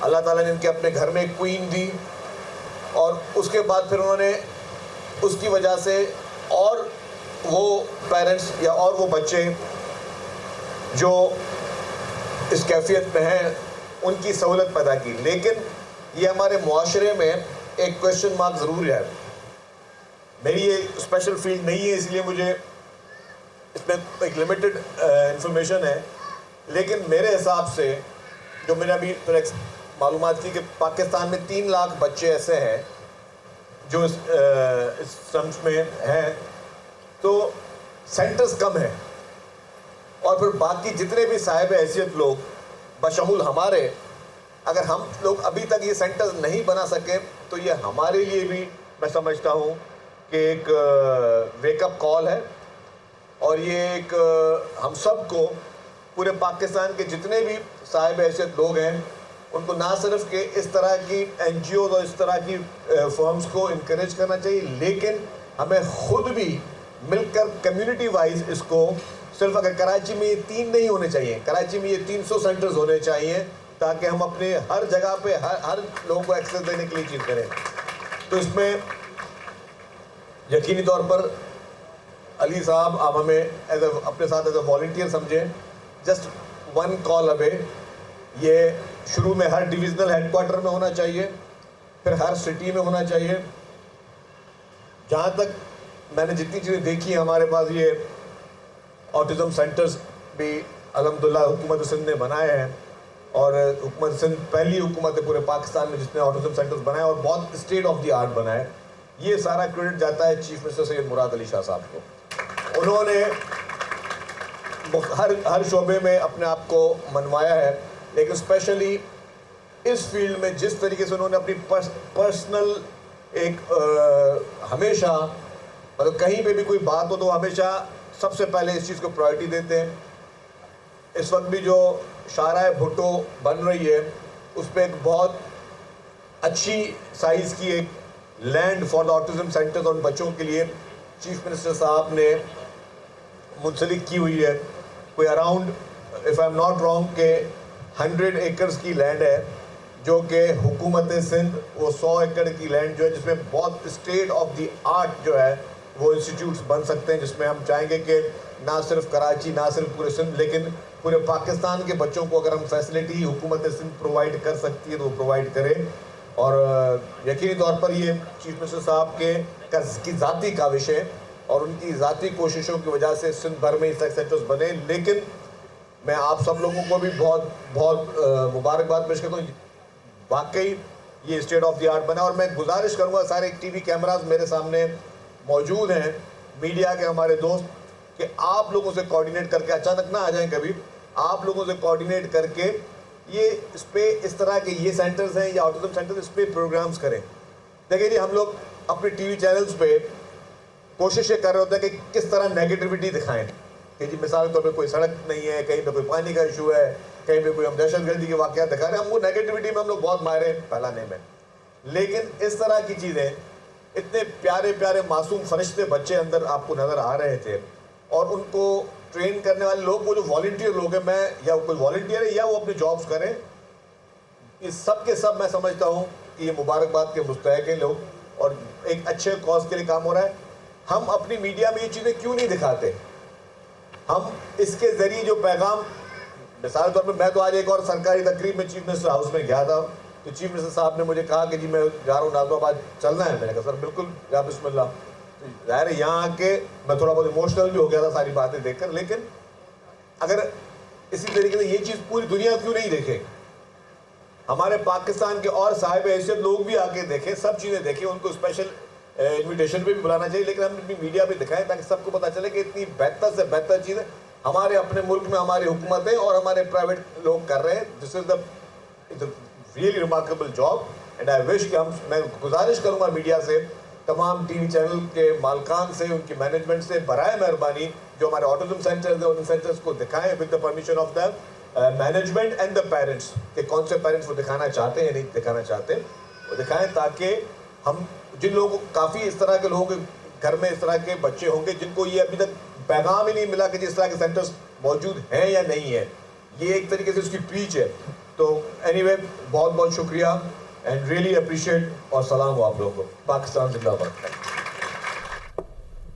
اللہ تعالیٰ نے ان کے اپنے گھر میں ایک کوئین دی، اور اس کے بعد پھر انہوں نے اس کی وجہ سے اور وہ پیرنٹس یا اور وہ بچے جو اس کیفیت میں ہیں ان کی سہولت پیدا کی. لیکن یہ ہمارے معاشرے میں ایک کویشچن مارک ضرور ہے. میری یہ اسپیشل فیلڈ نہیں ہے، اس لیے مجھے اس میں ایک لمیٹڈ انفارمیشن ہے، لیکن میرے حساب سے جو میں نے ابھی معلومات کی کہ پاکستان میں 3 لاکھ بچے ایسے ہیں جو اس سلمز میں ہیں، تو سینٹرز کم ہیں، اور پھر باقی جتنے بھی صاحب حیثیت لوگ بشمول ہمارے، اگر ہم لوگ ابھی تک یہ سینٹرز نہیں بنا سکے تو یہ ہمارے لیے بھی میں سمجھتا ہوں کہ ایک ویک اپ کال ہے، اور یہ ایک ہم سب کو پورے پاکستان کے جتنے بھی صاحب حیثیت لوگ ہیں ان کو نہ صرف کہ اس طرح کی این جی اوز اور اس طرح کی فرمز کو انکریج کرنا چاہیے، لیکن ہمیں خود بھی مل کر کمیونٹی وائز اس کو صرف اگر کراچی میں یہ 3 نہیں ہونے چاہیے، کراچی میں یہ 300 سینٹرز ہونے چاہیے تاکہ ہم اپنے ہر جگہ پہ ہر لوگوں کو ایکسیس دینے کے لیے چیز کریں. تو اس میں یقینی طور پر علی صاحب آپ ہمیں اپنے ساتھ ایز اے والنٹیئر سمجھیں. جسٹ 1 کال اوے. یہ شروع میں ہر ڈویژنل ہیڈ کوارٹر میں ہونا چاہیے، پھر ہر سٹی میں ہونا چاہیے. جہاں تک میں نے جتنی چیزیں دیکھی ہیں، ہمارے پاس یہ آٹزم سینٹرز بھی الحمدللہ حکومت سندھ نے بنائے ہیں، اور حکومت سندھ پہلی حکومت ہے پورے پاکستان میں جس نے آٹزم سینٹرز بنائے اور بہت اسٹیٹ آف دی آرٹ بنائے. یہ سارا کریڈٹ جاتا ہے چیف منسٹر سید مراد علی شاہ صاحب کو. انہوں نے ہر شعبے میں اپنے آپ کو منوایا ہے، لیکن اسپیشلی اس فیلڈ میں جس طریقے سے انہوں نے اپنی پرسنل ایک ہمیشہ مطلب کہیں پہ بھی کوئی بات ہو تو ہمیشہ سب سے پہلے اس چیز کو پرائرٹی دیتے ہیں. اس وقت بھی جو شاہراہ بھٹو بن رہی ہے اس پہ ایک بہت اچھی سائز کی ایک land for the autism centres اور بچوں کے لیے چیف منسٹر صاحب نے منسلک کی ہوئی ہے. کوئی around if I am not wrong کہ 100 ایکرز کی لینڈ ہے جو کہ حکومت سندھ وہ 100 ایکڑ کی لینڈ جو ہے جس میں بہت اسٹیٹ آف دی آرٹ جو ہے وہ انسٹیٹیوٹس بن سکتے ہیں، جس میں ہم چاہیں گے کہ نہ صرف کراچی نہ صرف پورے سندھ لیکن پورے پاکستان کے بچوں کو اگر ہم فیسلٹی حکومت سندھ پرووائڈ کر سکتی ہے تو وہ پرووائڈ کرے. اور یقینی طور پر یہ چیف منسٹر صاحب کی ذاتی کاوش ہے اور ان کی ذاتی کوششوں کی وجہ سے سندھ بھر میں اس طرح سینٹرز بنے. لیکن میں آپ سب لوگوں کو بھی بہت مبارکباد پیش کرتا ہوں. واقعی یہ اسٹیٹ آف دی آرٹ بنا، اور میں گزارش کروں گا سارے ٹی وی کیمراز میرے سامنے موجود ہیں، میڈیا کے ہمارے دوست، کہ آپ لوگوں سے کوارڈینیٹ کر کے اچانک نہ آ جائیں کبھی، آپ لوگوں سے کوارڈینیٹ کر کے یہ اس پہ اس طرح کے یہ سینٹرز ہیں یا آٹزم سینٹرز اس پہ پروگرامز کریں. دیکھیں جی، ہم لوگ اپنے ٹی وی چینلز پہ کوشش یہ کر رہے ہوتے ہیں کہ کس طرح نیگیٹیوٹی دکھائیں کہ جی مثال کے طور پہ کوئی سڑک نہیں ہے، کہیں پہ کوئی پانی کا ایشو ہے، کہیں پہ کوئی ہم دہشت گردی کے واقعات دکھا رہے ہیں. ہم وہ نیگیٹیوٹی میں ہم لوگ بہت ماہر ہیں پھیلانے میں، لیکن اس طرح کی چیزیں اتنے پیارے پیارے معصوم فرشتے بچے اندر آپ کو نظر آ رہے تھے، اور ان کو ٹرین کرنے والے لوگ وہ جو والنٹیئر لوگ ہیں، میں یا کوئی والنٹیئر ہے یا وہ اپنے جابس کریں، یہ سب کے سب میں سمجھتا ہوں کہ یہ مبارکباد کے مستحق ہیں لوگ، اور ایک اچھے کاز کے لیے کام ہو رہا ہے. ہم اپنی میڈیا میں یہ چیزیں کیوں نہیں دکھاتے؟ ہم اس کے ذریعے جو پیغام، مثال طور پر میں تو آج ایک اور سرکاری تقریب میں چیف منسٹر ہاؤس میں گیا تھا، تو چیف منسٹر صاحب نے مجھے کہا کہ جی میں جا رہا ہوں نازم آباد چلنا ہے. میں نے کہا سر بالکل یا بسم اللہ. ظاہر ہے یہاں آ کے میں تھوڑا بہت ایموشنل بھی ہو گیا تھا ساری باتیں دیکھ کر، لیکن اگر اسی طریقے سے یہ چیز پوری دنیا کیوں نہیں دیکھے؟ ہمارے پاکستان کے اور صاحب حیثیت لوگ بھی آ کے دیکھیں، سب چیزیں دیکھیں، ان کو اسپیشل انویٹیشن پہ بھی بلانا چاہیے، لیکن ہم اپنی میڈیا پہ دکھائیں تاکہ سب کو پتہ چلے کہ اتنی بہتر سے بہتر چیزیں ہمارے اپنے ملک میں ہماری حکومتیں اور ہمارے پرائیویٹ لوگ کر رہے ہیں. This is the really remarkable job, and I wish کہ میں گزارش کروں گا میڈیا سے، تمام ٹی وی چینل کے مالکان سے، ان کی مینجمنٹ سے، برائے مہربانی جو ہمارے آٹزم سینٹرز ہیں ان سینٹرز کو دکھائیں with the permission of the management and the parents, کہ کون سے پیرنٹس وہ دکھانا چاہتے ہیں یا نہیں دکھانا چاہتے، وہ دکھائیں تاکہ ہم جن لوگوں کو کافی اس طرح کے لوگوں کے گھر میں اس طرح کے بچے ہوں گے جن کو یہ ابھی تک پیغام ہی نہیں ملا کہ جس طرح کے سینٹرز موجود ہیں یا نہیں ہیں. یہ ایک طریقے سے اس کی پیچ ہے. تو اینی وے بہت بہت شکریہ اینڈ ریئلی اپریشیٹ اور سلام ہو آپ لوگوں کو. پاکستان زندہ باد.